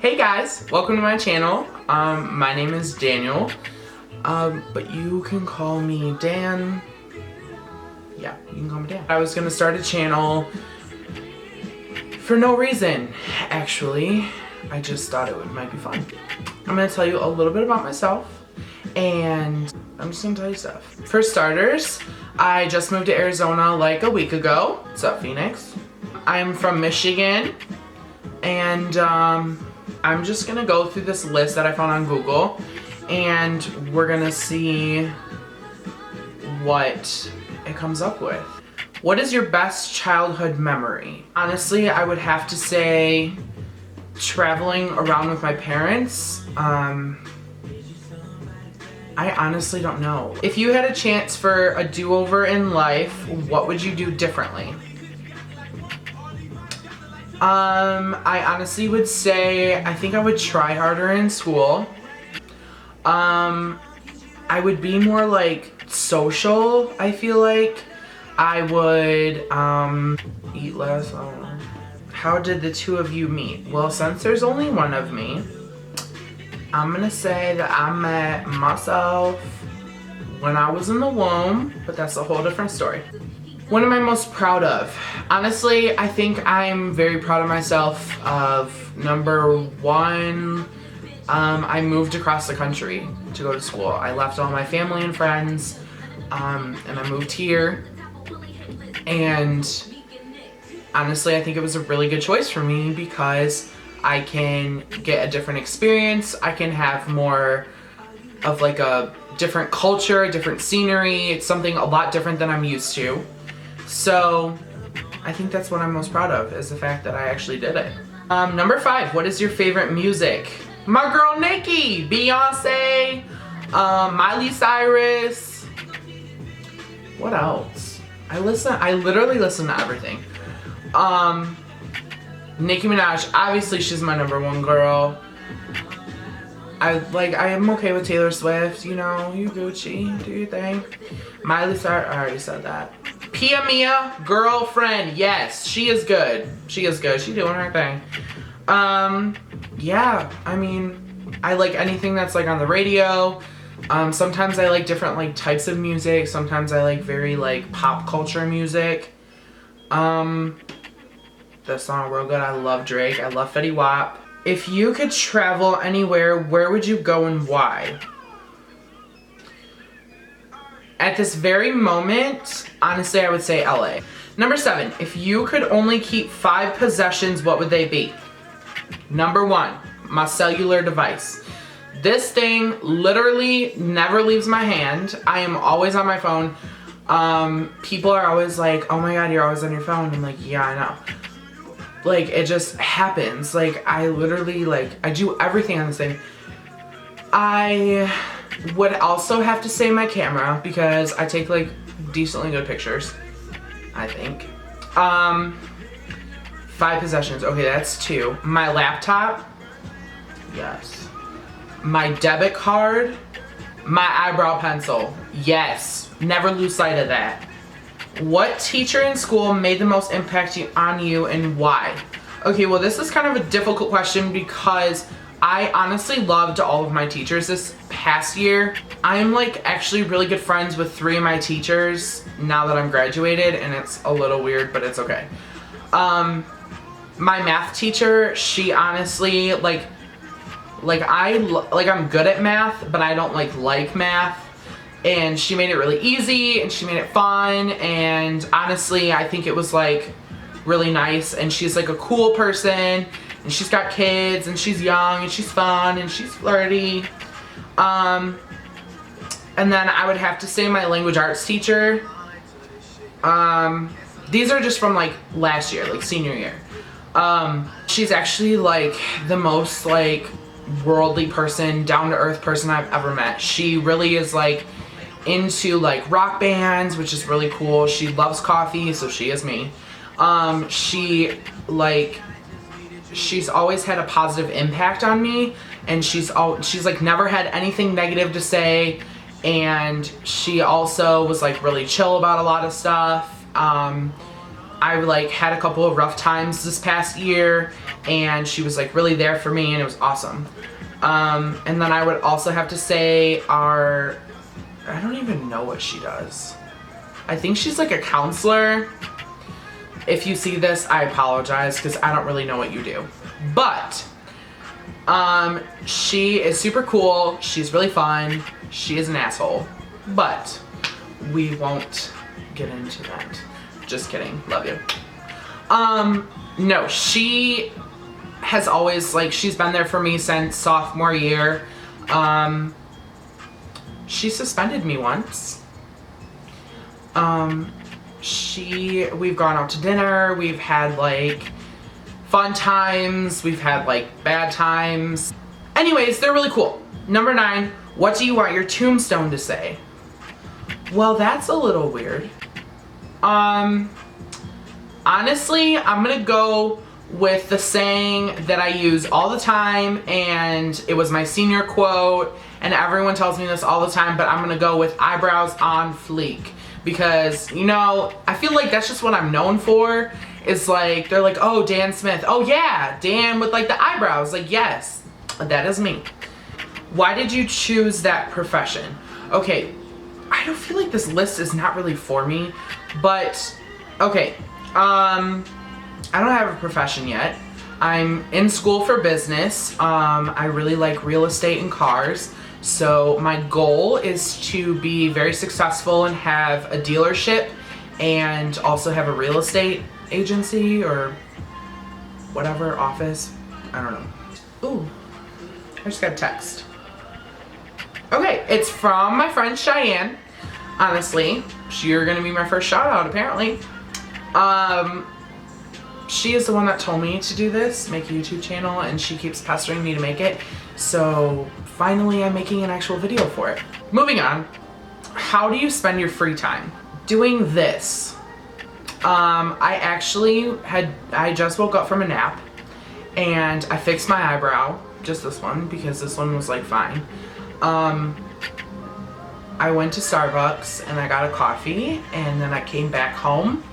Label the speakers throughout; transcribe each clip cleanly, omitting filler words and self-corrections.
Speaker 1: Hey guys, welcome to my channel. My name is Daniel, but you can call me Dan. Yeah, you can call me Dan. I was gonna start a channel for no reason, actually. I just thought it might be fun. I'm gonna tell you a little bit about myself, and I'm just gonna tell you stuff. For starters, I just moved to Arizona like a week ago. What's up, Phoenix? I'm from Michigan, and I'm just gonna go through this list that I found on Google, and we're gonna see what it comes up with. What is your best childhood memory? Honestly, I would have to say traveling around with my parents. I honestly don't know. If you had a chance for a do-over in life, what would you do differently? I honestly would say I think I would try harder in school. I would be more like social, I feel like. I would eat less. I don't know. How did the two of you meet? Well, since there's only one of me, I'm gonna say that I met myself when I was in the womb, but that's a whole different story. What am I most proud of? Honestly, I think I'm very proud of myself of number one, I moved across the country to go to school. I left all my family and friends, and I moved here. And honestly, I think it was a really good choice for me because I can get a different experience. I can have more of like a different culture, different scenery. It's something a lot different than I'm used to. So I think that's what I'm most proud of, is the fact that I actually did it. Number 5, what is your favorite music? My girl Nicki, Beyonce, Miley Cyrus. What else? I literally listen to everything. Nicki Minaj, obviously she's my number 1 girl. I am okay with Taylor Swift, you know, you Gucci, do your thing. Miley Cyrus, I already said that. Pia Mia, girlfriend, yes, she is good. She is good, she's doing her thing. Yeah, I mean, I like anything that's like on the radio. Sometimes I like different like types of music. Sometimes I like very like pop culture music. The song real good. I love Drake. I love Fetty Wap. If you could travel anywhere, where would you go and why? At this very moment, honestly, I would say LA. Number 7, if you could only keep 5 possessions, what would they be? Number 1, my cellular device. This thing literally never leaves my hand. I am always on my phone. People are always like, oh my god, you're always on your phone. I'm like, yeah, I know. Like, it just happens. Like, I literally, like, I do everything on this thing. I would also have to say my camera, because I take, like, decently good pictures, I think. 5 possessions. Okay, that's 2. My laptop. Yes. My debit card. My eyebrow pencil. Yes. Never lose sight of that. What teacher in school made the most impact on you and why? Okay, well this is kind of a difficult question because I honestly loved all of my teachers this past year. I'm like actually really good friends with 3 of my teachers now that I'm graduated, and it's a little weird, but it's okay. My math teacher, she honestly I'm good at math, but I don't like math. And she made it really easy, and she made it fun, and honestly, I think it was like really nice, and she's like a cool person, and she's got kids, and she's young, and she's fun, and she's flirty. And then I would have to say my language arts teacher. These are just from like last year, like senior year. She's actually like the most like worldly person, down-to-earth person I've ever met. She really is like into like rock bands, which is really cool. She loves coffee, so she is me. She's always had a positive impact on me, and she's like never had anything negative to say, and she also was like really chill about a lot of stuff. I like had a couple of rough times this past year, and she was like really there for me, and it was awesome. And then I would also have to say I don't even know what she does. I think she's like a counselor. If you see this, I apologize because I don't really know what you do. But she is super cool. She's really fun. She is an asshole. But we won't get into that. Just kidding. Love you. No, she has always, like, she's been there for me since sophomore year. She suspended me once. We've gone out to dinner, we've had like fun times, we've had like bad times. Anyways, they're really cool. Number 9, what do you want your tombstone to say? Well, that's a little weird. Honestly, I'm gonna go with the saying that I use all the time, and it was my senior quote, and everyone tells me this all the time, but I'm gonna go with eyebrows on fleek. Because, you know, I feel like that's just what I'm known for. It's like, they're like, oh, Dan Smith. Oh yeah, Dan with like the eyebrows. Like, yes, that is me. Why did you choose that profession? Okay, I don't feel like this list is not really for me, but okay. I don't have a profession yet. I'm in school for business. I really like real estate and cars. So my goal is to be very successful and have a dealership and also have a real estate agency or whatever, office. I don't know. Ooh, I just got a text. Okay, it's from my friend Cheyenne. Honestly, you're gonna be my first shout out apparently. She is the one that told me to do this, make a YouTube channel, and she keeps pestering me to make it. So finally I'm making an actual video for it. Moving on, how do you spend your free time? Doing this. I just woke up from a nap and I fixed my eyebrow, just this one, because this one was like fine. I went to Starbucks and I got a coffee, and then I came back home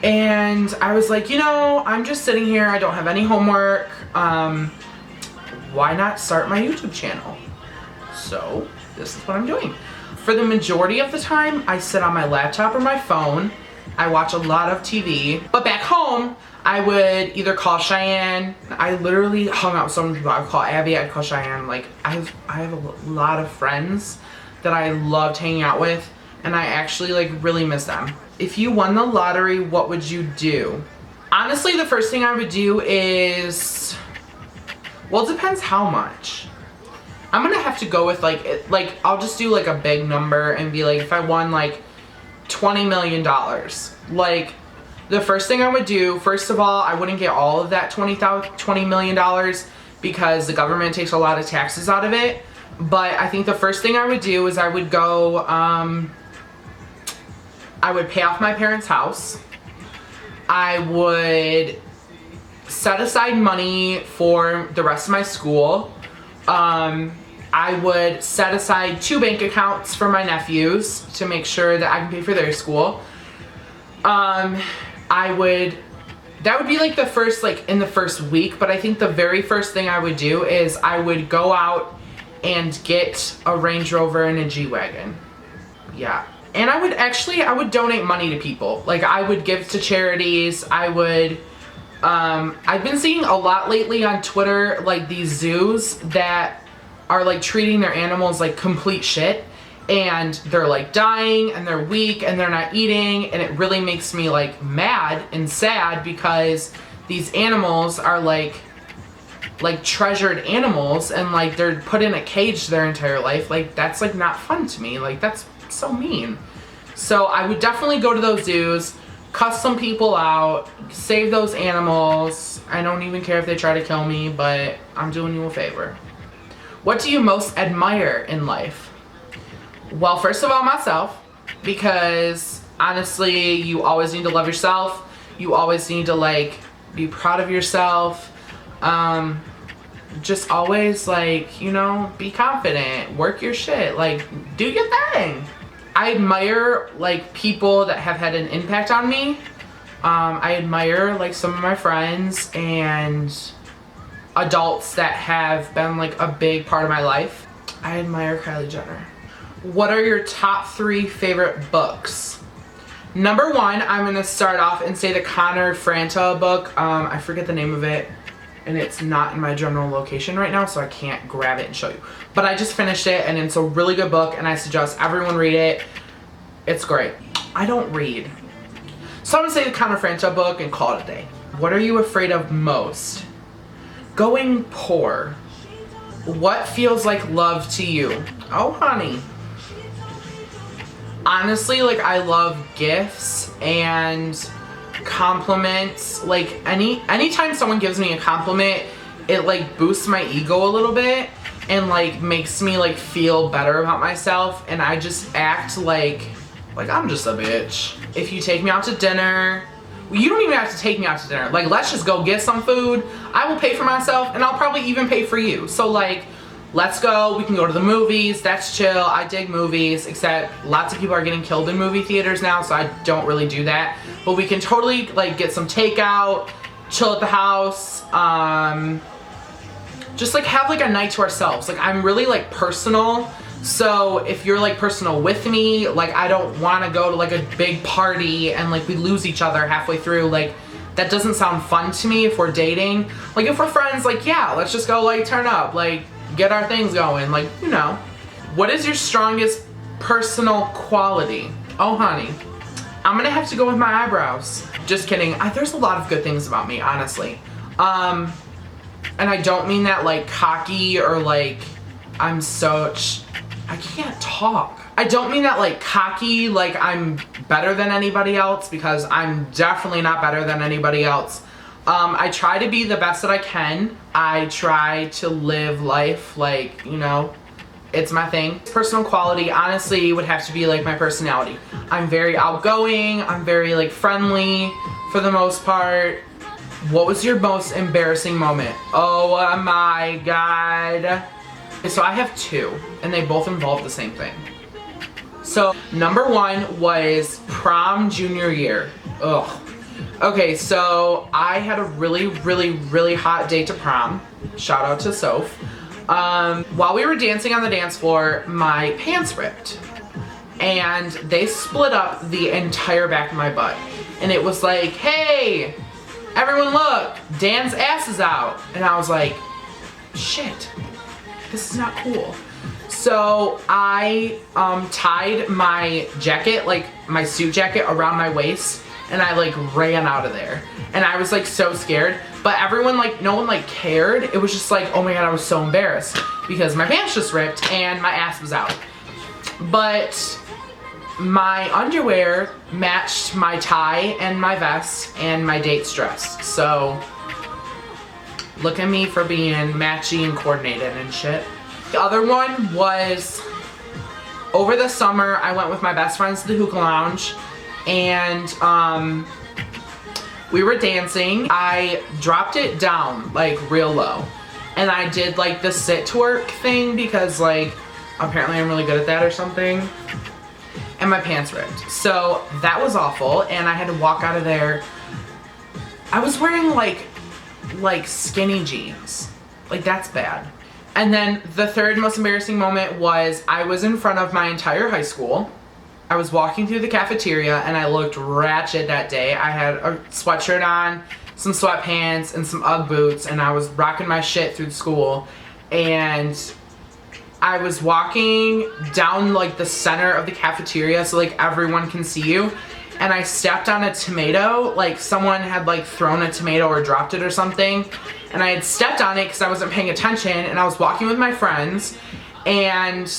Speaker 1: and I was like, you know, I'm just sitting here, I don't have any homework. Why not start my YouTube channel? So this is what I'm doing. For the majority of the time, I sit on my laptop or my phone. I watch a lot of TV, but back home, I would either call Cheyenne. I literally hung out with so many people. I would call Abby, I'd call Cheyenne. Like, I have a lot of friends that I loved hanging out with, and I actually like really miss them. If you won the lottery, what would you do? Honestly, the first thing I would do is, well, it depends how much. I'm gonna have to go with like I'll just do like a big number and be like, if I won like $20 million. Like, the first thing I would do, first of all, I wouldn't get all of that $20 million because the government takes a lot of taxes out of it. But I think the first thing I would do is I would go, I would pay off my parents' house. I would set aside money for the rest of my school. I would set aside 2 bank accounts for my nephews to make sure that I can pay for their school. That would be like the first, like in the first week, but I think the very first thing I would do is I would go out and get a Range Rover and a G-Wagon. Yeah. And I would donate money to people. Like, I would give to charities. I've been seeing a lot lately on Twitter, like these zoos that are like treating their animals like complete shit, and they're like dying and they're weak and they're not eating, and it really makes me like mad and sad because these animals are like treasured animals, and like they're put in a cage their entire life. Like, that's like not fun to me. Like, that's so mean. So I would definitely go to those zoos, cuss some people out, save those animals. I don't even care if they try to kill me, but I'm doing you a favor. What do you most admire in life? Well, first of all, myself, because honestly, you always need to love yourself. You always need to like be proud of yourself. Just always like, you know, be confident, work your shit, like do your thing. I admire like people that have had an impact on me. I admire like some of my friends and adults that have been like a big part of my life. I admire Kylie Jenner. What are your top 3 favorite books? Number 1, I'm gonna start off and say the Connor Franta book. I forget the name of it, and it's not in my general location right now, so I can't grab it and show you. But I just finished it, and it's a really good book, and I suggest everyone read it. It's great. I don't read. So I'm gonna say the Connor Franta book and call it a day. What are you afraid of most? Going poor. What feels like love to you? Oh, honey. Honestly, like, I love gifts and compliments. Like, anytime someone gives me a compliment, it like boosts my ego a little bit and like makes me like feel better about myself, and I just act like I'm just a bitch. If you take me out to dinner, you don't even have to take me out to dinner. Like, let's just go get some food. I will pay for myself, and I'll probably even pay for you. So like, let's go. We can go to the movies. That's chill. I dig movies, except lots of people are getting killed in movie theaters now, so I don't really do that. But we can totally like get some takeout, chill at the house, just like have like a night to ourselves. Like, I'm really like personal. So if you're like personal with me, like, I don't want to go to like a big party and like we lose each other halfway through. Like, that doesn't sound fun to me if we're dating. Like, if we're friends, like, yeah, let's just go like turn up, like get our things going, like, you know. What is your strongest personal quality? Oh, honey, I'm gonna have to go with my eyebrows. Just kidding. There's a lot of good things about me, honestly. And I don't mean that like cocky or like I can't talk. I don't mean that like cocky, like I'm better than anybody else, because I'm definitely not better than anybody else. I try to be the best that I can. I try to live life like, you know, it's my thing. Personal quality, honestly, would have to be like my personality. I'm very outgoing. I'm very like friendly for the most part. What was your most embarrassing moment? Oh my God. So I have 2, and they both involve the same thing. So number 1 was prom junior year. Ugh. Okay, so I had a really hot date to prom. Shout out to Soph. While we were dancing on the dance floor, my pants ripped. And they split up the entire back of my butt. And it was like, hey, everyone look, Dan's ass is out. And I was like, shit. This is not cool. So I tied my jacket, like my suit jacket, around my waist, and I like ran out of there. And I was like so scared, but everyone, like, no one like cared. It was just like, oh my God, I was so embarrassed because my pants just ripped and my ass was out. But my underwear matched my tie and my vest and my date's dress. So look at me for being matchy and coordinated and shit. The other one was over the summer, I went with my best friends to the hookah lounge, and we were dancing. I dropped it down like real low, and I did like the sit twerk thing because like apparently I'm really good at that or something, and my pants ripped. So that was awful, and I had to walk out of there. I was wearing like skinny jeans. Like, that's bad. And then the third most embarrassing moment was I was in front of my entire high school. I was walking through the cafeteria and I looked ratchet that day. I had a sweatshirt on, some sweatpants, and some Ugg boots, and I was rocking my shit through school. And I was walking down like the center of the cafeteria so like everyone can see you. And I stepped on a tomato, like someone had like thrown a tomato or dropped it or something. And I had stepped on it because I wasn't paying attention, and I was walking with my friends, and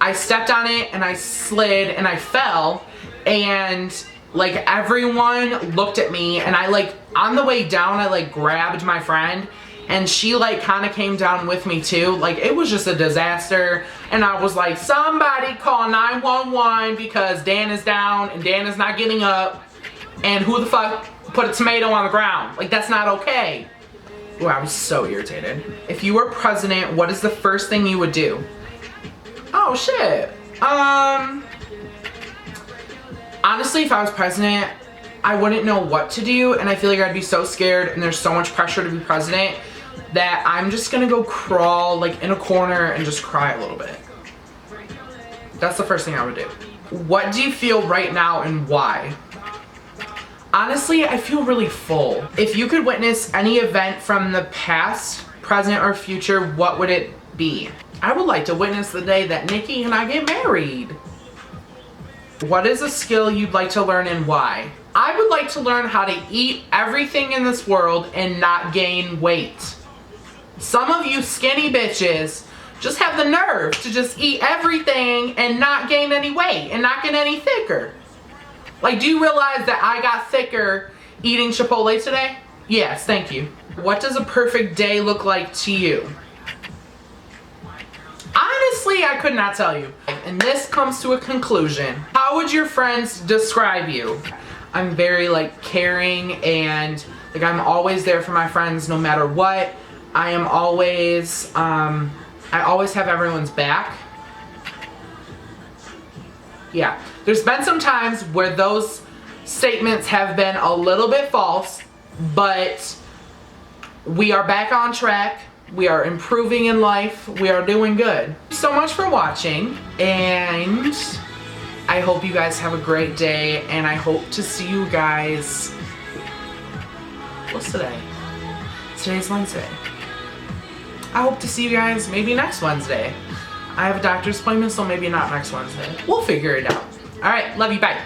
Speaker 1: I stepped on it and I slid and I fell, and like everyone looked at me, and I like on the way down I like grabbed my friend, and she like kind of came down with me too. Like, it was just a disaster, and I was like, somebody call 911 because Dan is down and Dan is not getting up, and who the fuck put a tomato on the ground? Like, that's not okay. Ooh, I was so irritated. If you were president, what is the first thing you would do? Oh shit. Honestly, if I was president, I wouldn't know what to do, and I feel like I'd be so scared, and there's so much pressure to be president that I'm just gonna go crawl like in a corner and just cry a little bit. That's the first thing I would do. What do you feel right now and why? Honestly, I feel really full. If you could witness any event from the past, present, or future, what would it be? I would like to witness the day that Nikki and I get married. What is a skill you'd like to learn and why? I would like to learn how to eat everything in this world and not gain weight. Some of you skinny bitches just have the nerve to just eat everything and not gain any weight and not get any thicker. Like, do you realize that I got thicker eating Chipotle today? Yes, thank you. What does a perfect day look like to you? Honestly, I could not tell you. And this comes to a conclusion. How would your friends describe you? I'm very like caring, and like I'm always there for my friends no matter what. I am always, I always have everyone's back. Yeah, there's been some times where those statements have been a little bit false, but we are back on track. We are improving in life. We are doing good. Thank you so much for watching, and I hope you guys have a great day, and I hope to see you guys, what's today? Today's Wednesday. I hope to see you guys maybe next Wednesday. I have a doctor's appointment, so maybe not next Wednesday. We'll figure it out. All right, love you, bye.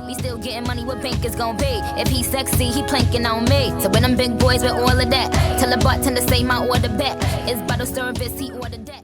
Speaker 2: We still getting money, what bank is gon' pay? If he's sexy, he planking on me. So when them big boys with all of that, tell the bartender say my order back. It's bottle service, he ordered that.